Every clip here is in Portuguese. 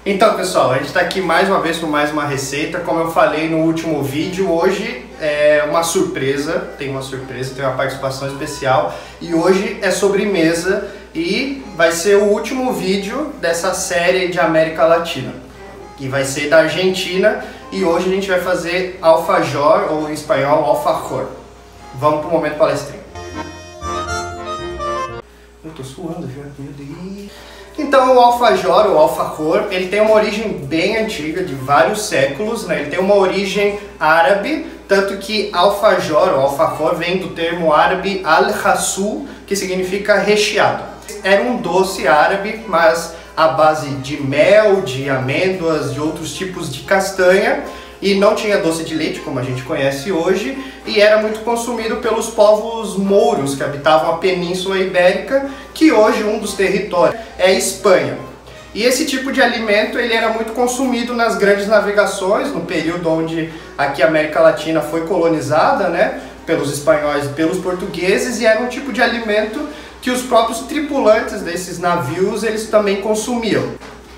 Então, pessoal, a gente está aqui mais uma vez com mais uma receita. Como eu falei no último vídeo, hoje é uma surpresa, tem uma participação especial. E hoje é sobremesa e vai ser o último vídeo dessa série de América Latina. Que vai ser da Argentina e hoje a gente vai fazer alfajor, ou em espanhol, alfajor. Vamos pro momento palestrinho. Eu tô suando já, meu Deus. Então o alfajor, ou alfajor, ele tem uma origem bem antiga, de vários séculos, né? Ele tem uma origem árabe, tanto que alfajor, ou alfajor, vem do termo árabe al-hassu, que significa recheado. Era um doce árabe, mas à base de mel, de amêndoas, de outros tipos de castanha, e não tinha doce de leite, como a gente conhece hoje, e era muito consumido pelos povos mouros que habitavam a Península Ibérica, que hoje um dos territórios é a Espanha. E esse tipo de alimento ele era muito consumido nas grandes navegações, no período onde aqui a América Latina foi colonizada, né, pelos espanhóis e pelos portugueses, e era um tipo de alimento que os próprios tripulantes desses navios eles também consumiam.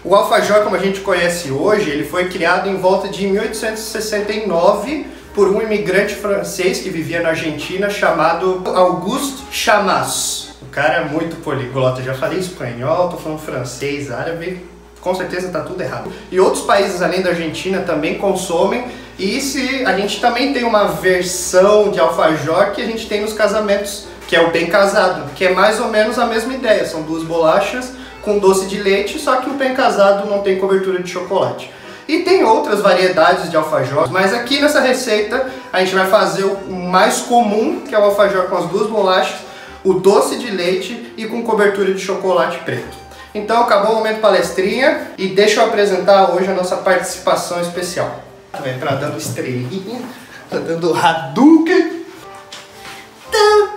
O alfajor, como a gente conhece hoje, ele foi criado em volta de 1869 por um imigrante francês que vivia na Argentina chamado Auguste Chamaz. O cara é muito poliglota, já falei espanhol, tô falando francês, árabe, com certeza tá tudo errado. E outros países além da Argentina também consomem, e a gente também tem uma versão de alfajor que a gente tem nos casamentos, que é o bem casado, que é mais ou menos a mesma ideia, são duas bolachas com doce de leite, só que o bem casado não tem cobertura de chocolate. E tem outras variedades de alfajor, mas aqui nessa receita a gente vai fazer o mais comum, que é o alfajor com as duas bolachas, o doce de leite e com cobertura de chocolate preto. Então acabou o momento palestrinha e deixa eu apresentar hoje a nossa participação especial. Vai entrar dando estrelinha, tá dando Hadouken.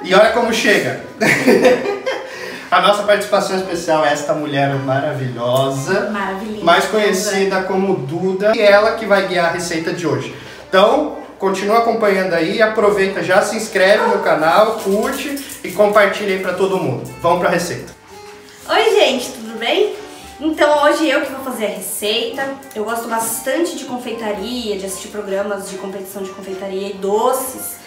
E olha como chega! A nossa participação especial é esta mulher maravilhosa, mais conhecida como Duda, e ela que vai guiar a receita de hoje. Então, continua acompanhando aí, aproveita já, se inscreve no canal, curte e compartilha aí pra todo mundo. Vamos pra receita. Oi gente, tudo bem? Então hoje eu que vou fazer a receita. Eu gosto bastante de confeitaria, de assistir programas de competição de confeitaria e doces.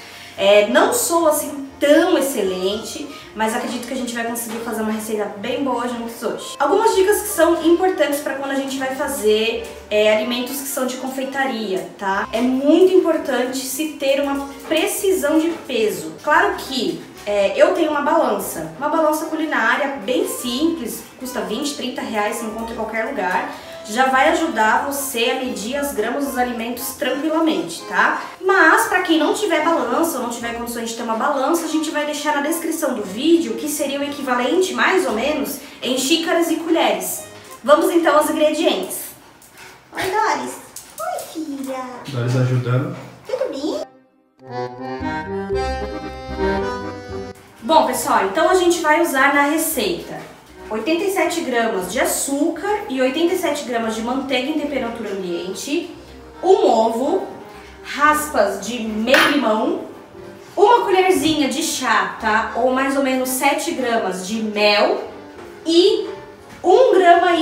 Não sou assim tão excelente, mas acredito que a gente vai conseguir fazer uma receita bem boa juntos hoje. Algumas dicas que são importantes para quando a gente vai fazer alimentos que são de confeitaria, tá? É muito importante se ter uma precisão de peso. Claro que eu tenho uma balança culinária bem simples, custa 20, 30 reais, se encontra em qualquer lugar. Já vai ajudar você a medir as gramas dos alimentos tranquilamente, tá? Mas para quem não tiver balança ou não tiver condições de ter uma balança, a gente vai deixar na descrição do vídeo, que seria o equivalente, mais ou menos, em xícaras e colheres. Vamos então aos ingredientes. Oi, Doris. Oi, filha. Doris ajudando. Tudo bem? Bom, pessoal, então a gente vai usar na receita 87 gramas de açúcar e 87 gramas de manteiga em temperatura ambiente, um ovo, raspas de meio limão, uma colherzinha de chá, tá? Ou mais ou menos 7 gramas de mel e 1,5 grama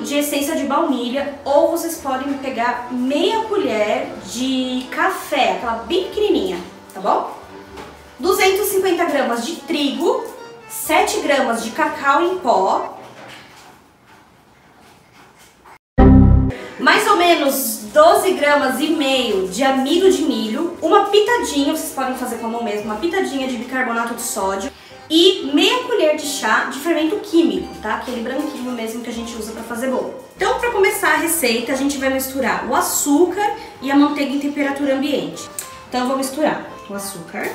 de essência de baunilha, ou vocês podem pegar meia colher de café, aquela bem pequenininha, tá bom? 250 gramas de trigo, 7 gramas de cacau em pó, mais ou menos 12 gramas e meio de amido de milho, uma pitadinha, vocês podem fazer com a mão mesmo, uma pitadinha de bicarbonato de sódio e meia colher de chá de fermento químico, tá? Aquele branquinho mesmo que a gente usa para fazer bolo. Então, para começar a receita, a gente vai misturar o açúcar e a manteiga em temperatura ambiente. Então, eu vou misturar o açúcar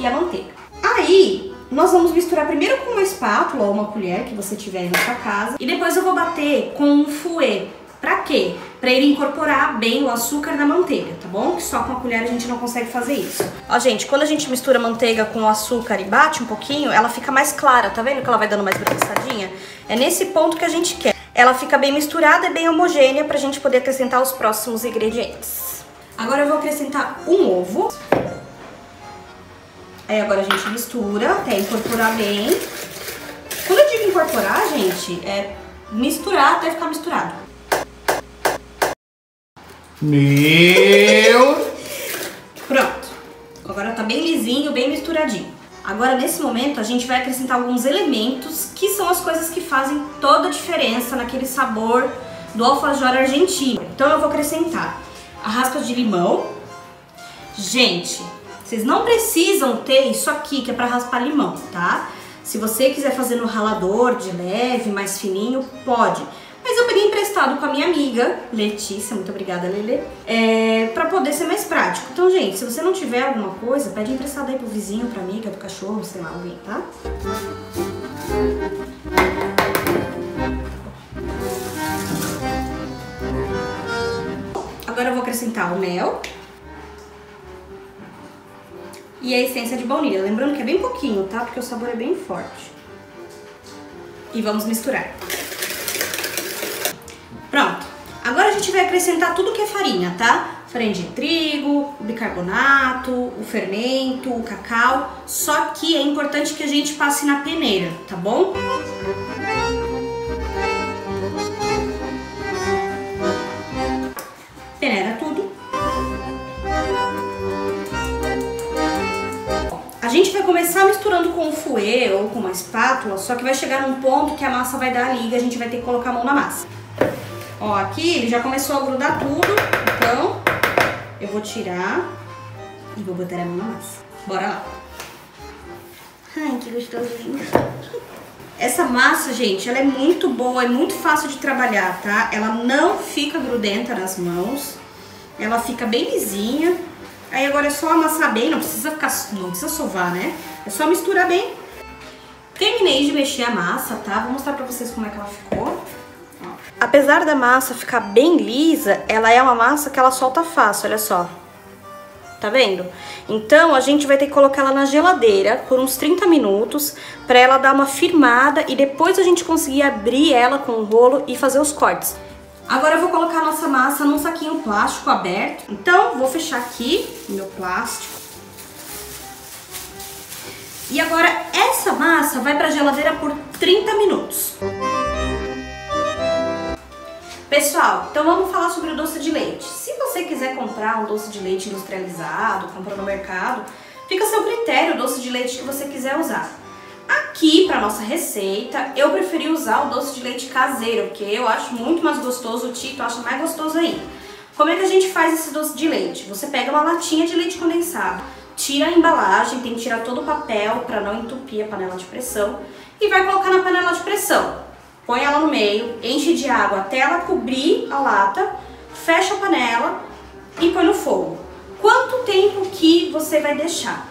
e a manteiga. Aí, nós vamos misturar primeiro com uma espátula ou uma colher que você tiver aí na sua casa. E depois eu vou bater com um fouet. Pra quê? Pra ele incorporar bem o açúcar na manteiga, tá bom? Que só com a colher a gente não consegue fazer isso. Ó, gente, quando a gente mistura a manteiga com o açúcar e bate um pouquinho, ela fica mais clara, tá vendo que ela vai dando mais bronzeadinha? É nesse ponto que a gente quer. Ela fica bem misturada e bem homogênea pra gente poder acrescentar os próximos ingredientes. Agora eu vou acrescentar um ovo. Aí agora a gente mistura até incorporar bem. Quando eu digo incorporar, gente, é misturar até ficar misturado. Meu! Pronto. Agora tá bem lisinho, bem misturadinho. Agora, nesse momento, a gente vai acrescentar alguns elementos que são as coisas que fazem toda a diferença naquele sabor do alfajor argentino. Então eu vou acrescentar a raspa de limão. Gente, vocês não precisam ter isso aqui que é pra raspar limão, tá? Se você quiser fazer no ralador, de leve, mais fininho, pode. Mas eu peguei emprestado com a minha amiga, Letícia, muito obrigada, Lelê, pra poder ser mais prático. Então, gente, se você não tiver alguma coisa, pede emprestado aí pro vizinho, pra amiga, pro cachorro, sei lá, alguém, tá? Agora eu vou acrescentar o mel e a essência de baunilha. Lembrando que é bem pouquinho, tá? Porque o sabor é bem forte. E vamos misturar. Pronto. Agora a gente vai acrescentar tudo que é farinha, tá? Farinha de trigo, o bicarbonato, o fermento, o cacau. Só que é importante que a gente passe na peneira, tá bom? Peneira tudo. A gente vai começar misturando com o fouet ou com uma espátula, só que vai chegar num ponto que a massa vai dar a liga, a gente vai ter que colocar a mão na massa. Ó, aqui ele já começou a grudar tudo, então eu vou tirar e vou botar a mão na massa. Bora lá. Ai, que gostosinho. Essa massa, gente, ela é muito boa, é muito fácil de trabalhar, tá? Ela não fica grudenta nas mãos, ela fica bem lisinha. Aí agora é só amassar bem, não precisa sovar, né? É só misturar bem. Terminei de mexer a massa, tá? Vou mostrar pra vocês como é que ela ficou. Ó. Apesar da massa ficar bem lisa, ela é uma massa que ela solta fácil, olha só. Tá vendo? Então a gente vai ter que colocar ela na geladeira por uns 30 minutos pra ela dar uma firmada e depois a gente conseguir abrir ela com o rolo e fazer os cortes. Agora eu vou colocar a nossa massa num saquinho plástico aberto. Então, vou fechar aqui o meu plástico. E agora essa massa vai pra geladeira por 30 minutos. Pessoal, então vamos falar sobre o doce de leite. Se você quiser comprar um doce de leite industrializado, comprar no mercado, fica a seu critério o doce de leite que você quiser usar. Aqui, para nossa receita, eu preferi usar o doce de leite caseiro, porque eu acho muito mais gostoso, o Tito acha mais gostoso ainda. Como é que a gente faz esse doce de leite? Você pega uma latinha de leite condensado, tira a embalagem, tem que tirar todo o papel para não entupir a panela de pressão e vai colocar na panela de pressão. Põe ela no meio, enche de água até ela cobrir a lata, fecha a panela e põe no fogo. Quanto tempo que você vai deixar?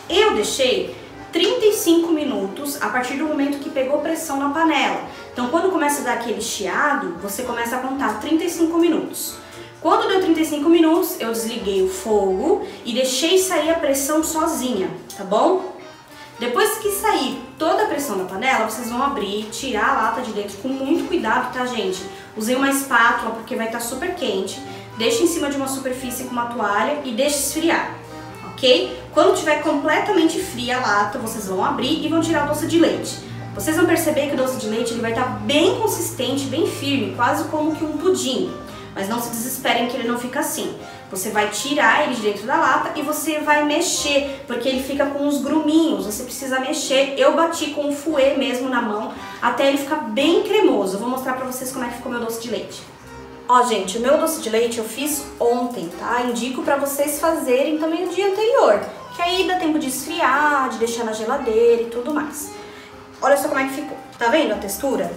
Eu deixei 35 minutos a partir do momento que pegou pressão na panela. Então, quando começa a dar aquele chiado, você começa a contar 35 minutos. Quando deu 35 minutos, eu desliguei o fogo e deixei sair a pressão sozinha, tá bom? Depois que sair toda a pressão da panela, vocês vão abrir, tirar a lata de dentro com muito cuidado, tá, gente? Usei uma espátula porque vai estar super quente. Deixe em cima de uma superfície com uma toalha e deixe esfriar. Ok? Quando tiver completamente fria a lata, vocês vão abrir e vão tirar o doce de leite. Vocês vão perceber que o doce de leite ele vai estar bem consistente, bem firme, quase como que um pudim. Mas não se desesperem que ele não fica assim. Você vai tirar ele de dentro da lata e você vai mexer, porque ele fica com uns gruminhos, você precisa mexer. Eu bati com um fouet mesmo na mão, até ele ficar bem cremoso. Eu vou mostrar pra vocês como é que ficou meu doce de leite. Ó, gente, o meu doce de leite eu fiz ontem, tá? Indico pra vocês fazerem também no dia anterior, que aí dá tempo de esfriar, de deixar na geladeira e tudo mais. Olha só como é que ficou. Tá vendo a textura?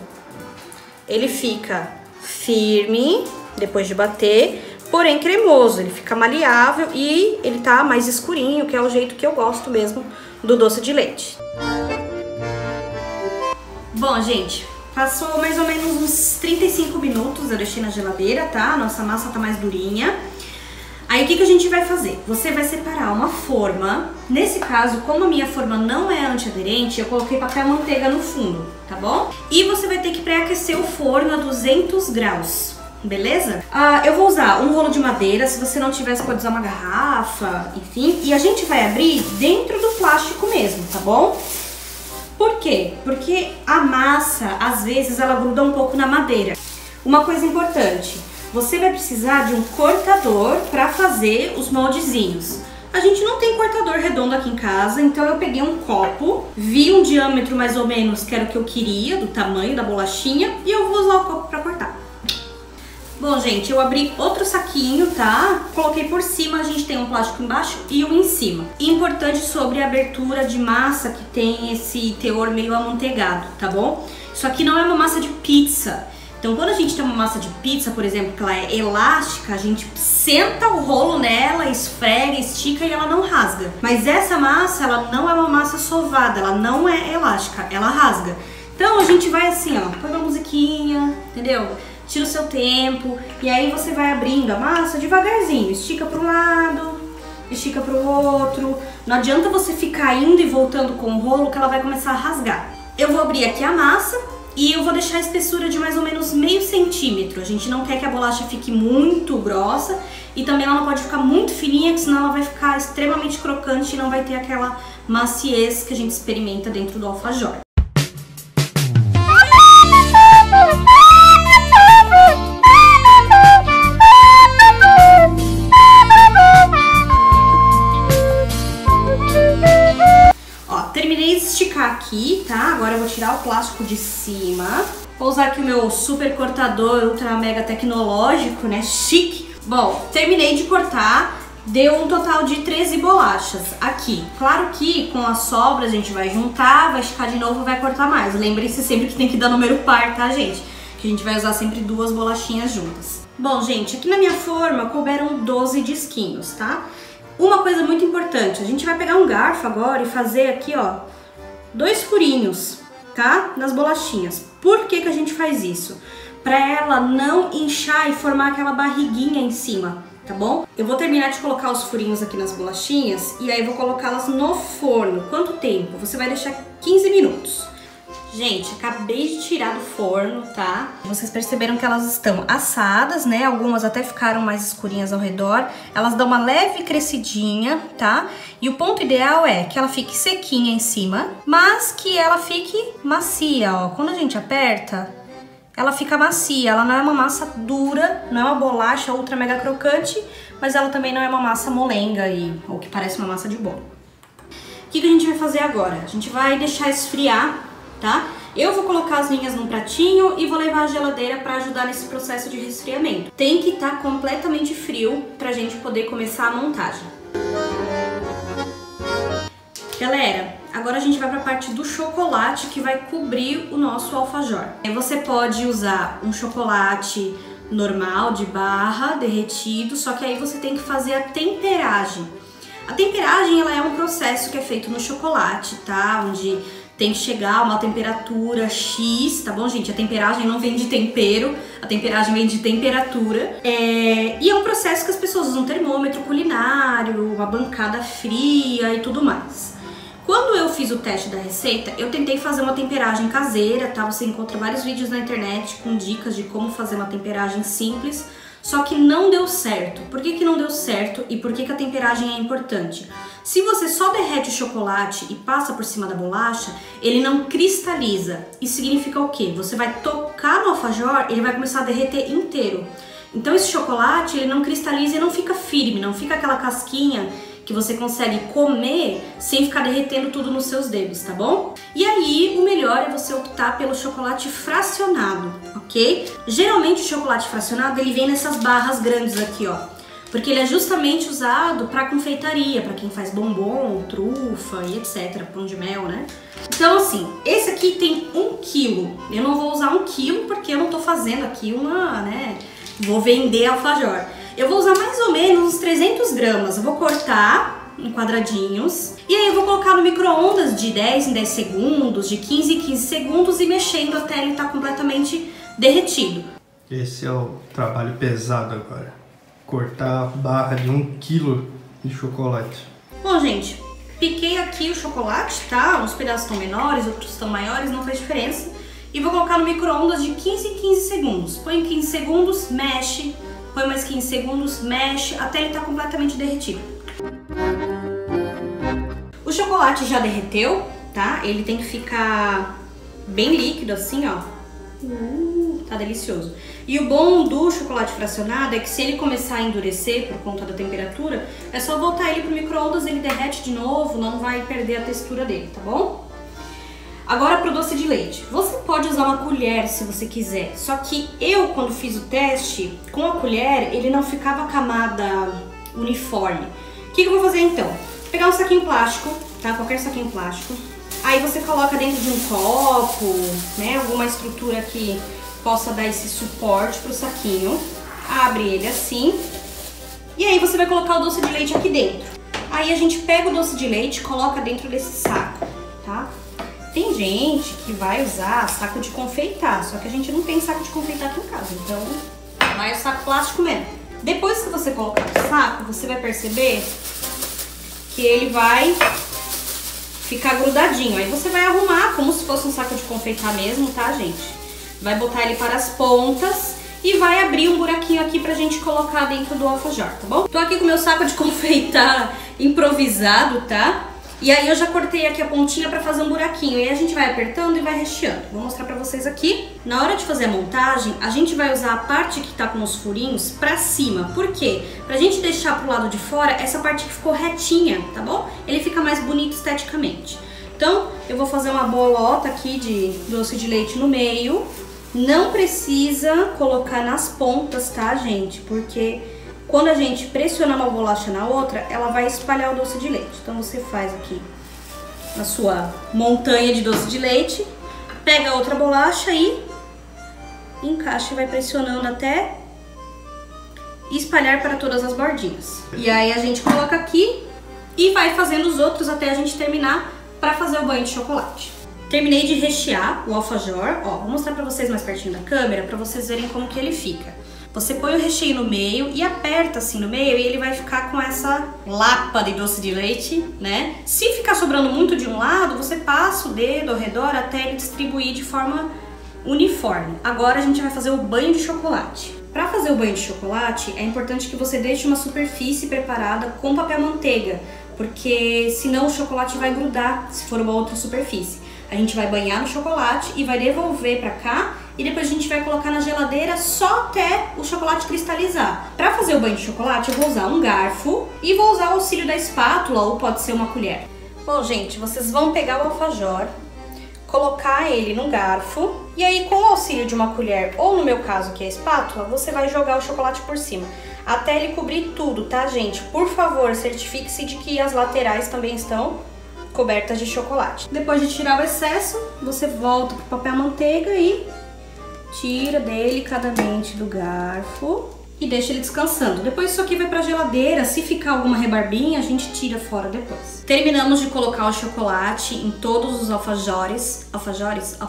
Ele fica firme depois de bater, porém cremoso. Ele fica maleável e ele tá mais escurinho, que é o jeito que eu gosto mesmo do doce de leite. Bom, gente, passou mais ou menos uns 35 minutos, eu deixei na geladeira, tá? Nossa massa tá mais durinha. Aí o que a gente vai fazer? Você vai separar uma forma. Nesse caso, como a minha forma não é antiaderente, eu coloquei papel manteiga no fundo, tá bom? E você vai ter que pré-aquecer o forno a 200 graus, beleza? Eu vou usar um rolo de madeira, se você não tiver, você pode usar uma garrafa, enfim. E a gente vai abrir dentro do plástico mesmo, tá bom? Por quê? Porque a massa, às vezes, ela gruda um pouco na madeira. Uma coisa importante, você vai precisar de um cortador para fazer os moldezinhos. A gente não tem cortador redondo aqui em casa, então eu peguei um copo, vi um diâmetro mais ou menos que era o que eu queria, do tamanho da bolachinha, e eu vou usar o copo para cortar. Bom, gente, eu abri outro saquinho, tá? Coloquei por cima, a gente tem um plástico embaixo e um em cima. Importante sobre a abertura de massa, que tem esse teor meio amanteigado, tá bom? Isso aqui não é uma massa de pizza. Então, quando a gente tem uma massa de pizza, por exemplo, que ela é elástica, a gente senta o rolo nela, esfrega, estica e ela não rasga. Mas essa massa, ela não é uma massa sovada, ela não é elástica, ela rasga. Então, a gente vai assim, ó, põe uma musiquinha, entendeu? Tira o seu tempo e aí você vai abrindo a massa devagarzinho. Estica para um lado, estica para o outro. Não adianta você ficar indo e voltando com o rolo que ela vai começar a rasgar. Eu vou abrir aqui a massa. E eu vou deixar a espessura de mais ou menos meio centímetro. A gente não quer que a bolacha fique muito grossa e também ela não pode ficar muito fininha, porque senão ela vai ficar extremamente crocante e não vai ter aquela maciez que a gente experimenta dentro do alfajor. Terminei de esticar aqui, tá? Agora eu vou tirar o plástico de cima. Vou usar aqui o meu super cortador ultra mega tecnológico, né? Chique. Bom, terminei de cortar. Deu um total de 13 bolachas aqui. Claro que com as sobras a gente vai juntar, vai esticar de novo e vai cortar mais. Lembre-se sempre que tem que dar número par, tá, gente? Que a gente vai usar sempre 2 bolachinhas juntas. Bom, gente, aqui na minha forma couberam 12 disquinhos, tá? Uma coisa muito importante, a gente vai pegar um garfo agora e fazer aqui, ó, 2 furinhos, tá? Nas bolachinhas. Por que que a gente faz isso? Pra ela não inchar e formar aquela barriguinha em cima, tá bom? Eu vou terminar de colocar os furinhos aqui nas bolachinhas e aí vou colocá-las no forno. Quanto tempo? Você vai deixar 15 minutos. Gente, acabei de tirar do forno, tá? Vocês perceberam que elas estão assadas, né? Algumas até ficaram mais escurinhas ao redor. Elas dão uma leve crescidinha, tá? E o ponto ideal é que ela fique sequinha em cima, mas que ela fique macia, ó. Quando a gente aperta, ela fica macia. Ela não é uma massa dura, não é uma bolacha ultra mega crocante, mas ela também não é uma massa molenga ou que parece uma massa de bolo. O que a gente vai fazer agora? A gente vai deixar esfriar, tá? Eu vou colocar as minhas num pratinho e vou levar à geladeira para ajudar nesse processo de resfriamento. Tem que estar completamente frio pra gente poder começar a montagem. Galera, agora a gente vai para a parte do chocolate que vai cobrir o nosso alfajor. Você pode usar um chocolate normal de barra, derretido, só que aí você tem que fazer a temperagem. A temperagem, ela é um processo que é feito no chocolate, tá? Onde tem que chegar a uma temperatura X, tá bom, gente? A temperagem não vem de tempero, a temperagem vem de temperatura. E é um processo que as pessoas usam um termômetro culinário, uma bancada fria e tudo mais. Quando eu fiz o teste da receita, eu tentei fazer uma temperagem caseira, tá? Você encontra vários vídeos na internet com dicas de como fazer uma temperagem simples, só que não deu certo. Por que que não deu certo e por que que a temperagem é importante? Se você só derrete o chocolate e passa por cima da bolacha, ele não cristaliza. Isso significa o quê? Você vai tocar no alfajor, ele vai começar a derreter inteiro. Então esse chocolate, ele não cristaliza e não fica firme, não fica aquela casquinha que você consegue comer sem ficar derretendo tudo nos seus dedos, tá bom? E aí, o melhor é você optar pelo chocolate fracionado, ok? Geralmente o chocolate fracionado, ele vem nessas barras grandes aqui, ó. Porque ele é justamente usado para confeitaria, para quem faz bombom, trufa e etc, pão de mel, né? Então assim, esse aqui tem 1 quilo. Eu não vou usar 1 quilo porque eu não tô fazendo aqui uma, né? Vou vender alfajor. Eu vou usar mais ou menos uns 300 gramas. Eu vou cortar em quadradinhos e aí eu vou colocar no micro-ondas de 10 em 10 segundos, de 15 em 15 segundos e mexendo até ele estar completamente derretido. Esse é o trabalho pesado agora. Cortar a barra de 1 quilo de chocolate. Bom, gente, piquei aqui o chocolate, tá? Uns pedaços estão menores, outros estão maiores, não faz diferença. E vou colocar no micro-ondas de 15 em 15 segundos. Põe 15 segundos, mexe. Põe mais 15 segundos, mexe, até ele estar completamente derretido. O chocolate já derreteu, tá? Ele tem que ficar bem líquido assim, ó. Tá tá delicioso. E o bom do chocolate fracionado é que se ele começar a endurecer por conta da temperatura, é só voltar ele pro micro-ondas, ele derrete de novo, não vai perder a textura dele, tá bom? Agora pro doce de leite. Você pode usar uma colher se você quiser, só que eu, quando fiz o teste, com a colher, ele não ficava a camada uniforme. O que eu vou fazer então? Vou pegar um saquinho plástico, tá? Qualquer saquinho plástico. Aí você coloca dentro de um copo, né? Alguma estrutura que possa dar esse suporte pro saquinho. Abre ele assim. E aí você vai colocar o doce de leite aqui dentro. Aí a gente pega o doce de leite e coloca dentro desse saco, tá? Tem gente que vai usar saco de confeitar, só que a gente não tem saco de confeitar aqui em casa, então vai o saco plástico mesmo. Depois que você colocar no saco, você vai perceber que ele vai ficar grudadinho. Aí você vai arrumar como se fosse um saco de confeitar mesmo, tá, gente? Vai botar ele para as pontas e vai abrir um buraquinho aqui pra gente colocar dentro do alfajor, tá bom? Tô aqui com o meu saco de confeitar improvisado, tá? E aí eu já cortei aqui a pontinha pra fazer um buraquinho. E aí a gente vai apertando e vai recheando. Vou mostrar pra vocês aqui. Na hora de fazer a montagem, a gente vai usar a parte que tá com os furinhos pra cima. Por quê? Pra gente deixar pro lado de fora essa parte que ficou retinha, tá bom? Ele fica mais bonito esteticamente. Então, eu vou fazer uma bolota aqui de doce de leite no meio. Não precisa colocar nas pontas, tá, gente? Porque quando a gente pressionar uma bolacha na outra, ela vai espalhar o doce de leite. Então você faz aqui a sua montanha de doce de leite, pega a outra bolacha e encaixa e vai pressionando até espalhar para todas as bordinhas. E aí a gente coloca aqui e vai fazendo os outros até a gente terminar para fazer o banho de chocolate. Terminei de rechear o alfajor, ó, vou mostrar para vocês mais pertinho da câmera para vocês verem como que ele fica. Você põe o recheio no meio e aperta assim no meio e ele vai ficar com essa lapa de doce de leite, né? Se ficar sobrando muito de um lado, você passa o dedo ao redor até ele distribuir de forma uniforme. Agora a gente vai fazer o banho de chocolate. Para fazer o banho de chocolate, é importante que você deixe uma superfície preparada com papel manteiga, porque senão o chocolate vai grudar se for uma outra superfície. A gente vai banhar no chocolate e vai devolver para cá e depois a gente vai colocar na geladeira só até o chocolate cristalizar. Para fazer o banho de chocolate eu vou usar um garfo e vou usar o auxílio da espátula ou pode ser uma colher. Bom, gente, vocês vão pegar o alfajor, colocar ele no garfo e aí com o auxílio de uma colher ou no meu caso que é a espátula, você vai jogar o chocolate por cima. Até ele cobrir tudo, tá, gente? Por favor, certifique-se de que as laterais também estão cobertas de chocolate. Depois de tirar o excesso, você volta pro papel manteiga e tira delicadamente do garfo e deixa ele descansando. Depois isso aqui vai pra geladeira, se ficar alguma rebarbinha, a gente tira fora depois. Terminamos de colocar o chocolate em todos os alfajores. Alfajores.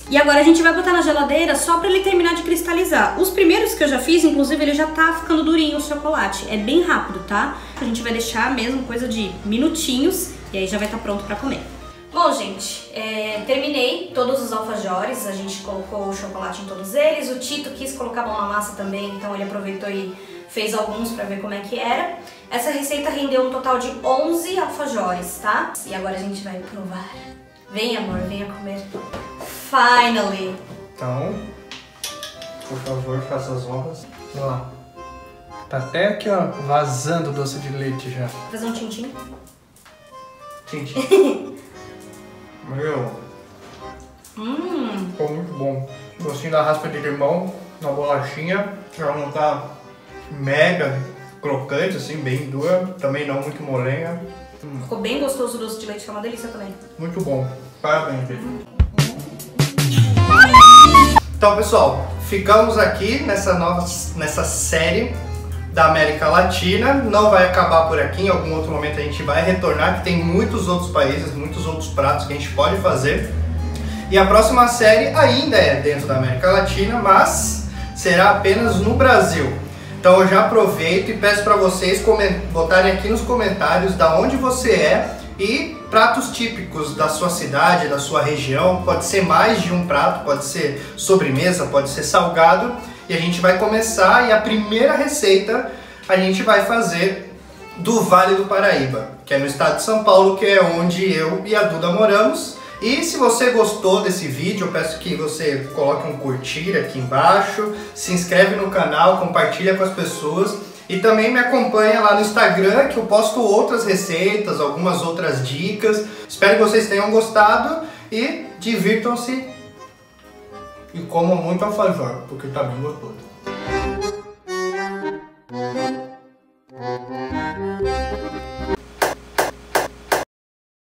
E agora a gente vai botar na geladeira só pra ele terminar de cristalizar. Os primeiros que eu já fiz, inclusive, ele já tá ficando durinho o chocolate. É bem rápido, tá? A gente vai deixar mesmo coisa de minutinhos e aí já vai estar pronto pra comer. Bom, gente, terminei todos os alfajores, a gente colocou o chocolate em todos eles. O Tito quis colocar a mão na massa também, então ele aproveitou e fez alguns pra ver como é que era. Essa receita rendeu um total de 11 alfajores, tá? E agora a gente vai provar. Vem, amor, venha comer. Finally! Então, por favor, faça as honras. Olha lá. Tá até aqui, ó, vazando o doce de leite já. Vou fazer um tintim. Tintim. Meu. Ficou muito bom. Gostinho da raspa de limão na bolachinha. Ela não tá mega crocante, assim, bem dura. Também não muito molenga. Ficou bem gostoso o doce de leite, que é uma delícia também. Muito bom. Parabéns, gente. Então, pessoal, ficamos aqui nessa série da América Latina. Não vai acabar por aqui, em algum outro momento a gente vai retornar, que tem muitos outros países, muitos outros pratos que a gente pode fazer. E a próxima série ainda é dentro da América Latina, mas será apenas no Brasil. Então eu já aproveito e peço para vocês botarem aqui nos comentários da onde você é e pratos típicos da sua cidade, da sua região. Pode ser mais de um prato, pode ser sobremesa, pode ser salgado. E a gente vai começar e a primeira receita a gente vai fazer do Vale do Paraíba, que é no estado de São Paulo, que é onde eu e a Duda moramos. E se você gostou desse vídeo, eu peço que você coloque um curtir aqui embaixo, se inscreve no canal, compartilha com as pessoas e também me acompanha lá no Instagram, que eu posto outras receitas, algumas outras dicas. Espero que vocês tenham gostado e divirtam-se e comam muito alfajor, porque tá bem gostoso.